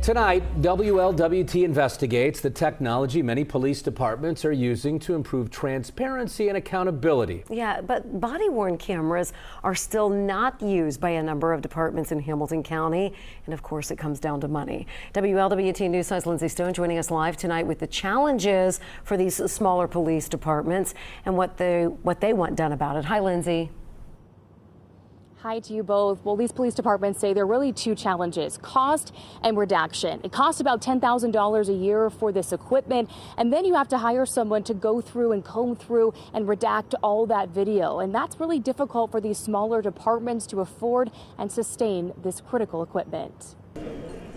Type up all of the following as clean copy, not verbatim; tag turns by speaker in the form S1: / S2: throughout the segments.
S1: Tonight, WLWT investigates the technology many police departments are using to improve transparency and accountability.
S2: Yeah, but body-worn cameras are still not used by a number of departments in Hamilton County. And of course, it comes down to money. WLWT News 5's Lindsay Stone joining us live tonight with the challenges for these smaller police departments and what they want done about it. Hi, Lindsay.
S3: Hi to you both. Well, these police departments say there are really two challenges: cost and redaction. It costs about $10,000 a year for this equipment, and then you have to hire someone to go through and comb through and redact all that video. And that's really difficult for these smaller departments to afford and sustain this critical equipment.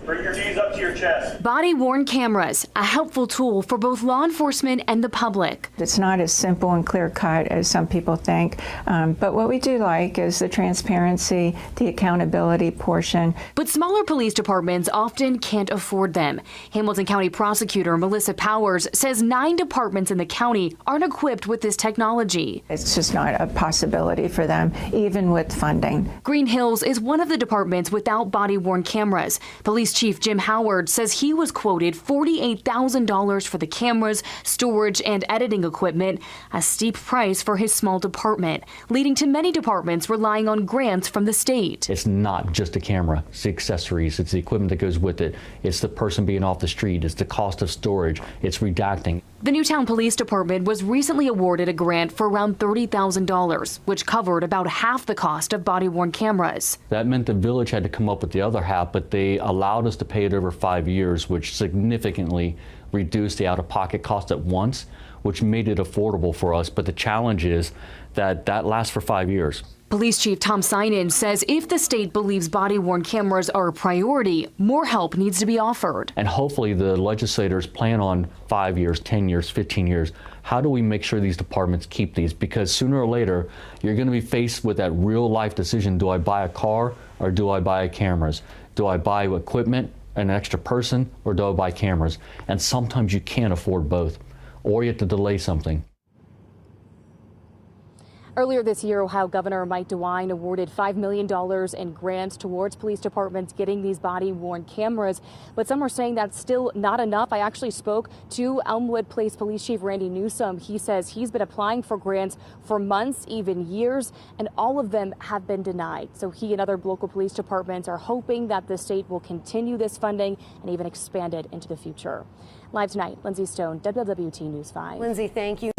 S4: Bring your knees up to your chest.
S3: Body-worn cameras, a helpful tool for both law enforcement and the public.
S5: It's not as simple and clear-cut as some people think, but what we do like is the transparency, the accountability portion.
S3: But smaller police departments often can't afford them. Hamilton County Prosecutor Melissa Powers says 9 departments in the county aren't equipped with this technology.
S5: It's just not a possibility for them, even with funding.
S3: Green Hills is one of the departments without body-worn cameras. Police Chief Jim Howard says he was quoted $48,000 for the cameras, storage, and editing equipment, a steep price for his small department, leading to many departments relying on grants from the state.
S6: It's not just a camera, it's the accessories, it's the equipment that goes with it, it's the person being off the street, it's the cost of storage, it's redacting.
S3: The Newtown Police Department was recently awarded a grant for around $30,000, which covered about half the cost of body-worn cameras.
S6: That meant the village had to come up with the other half, but they allowed us to pay it over 5 years, which significantly reduced the out-of-pocket cost at once, which made it affordable for us. But the challenge is that that lasts for 5 years.
S3: Police Chief Tom Synan says if the state believes body-worn cameras are a priority, more help needs to be offered.
S6: And hopefully the legislators plan on 5 years, 10 years, 15 years. How do we make sure these departments keep these? Because sooner or later, you're going to be faced with that real-life decision. Do I buy a car or do I buy cameras? Do I buy equipment, an extra person, or do I buy cameras? And sometimes you can't afford both, or you have to delay something.
S3: Earlier this year, Ohio Governor Mike DeWine awarded $5 million in grants towards police departments getting these body-worn cameras, but some are saying that's still not enough. I actually spoke to Elmwood Place Police Chief Randy Newsom. He says he's been applying for grants for months, even years, and all of them have been denied. So he and other local police departments are hoping that the state will continue this funding and even expand it into the future. Live tonight, Lindsay Stone, WLWT News 5.
S2: Lindsay, thank you.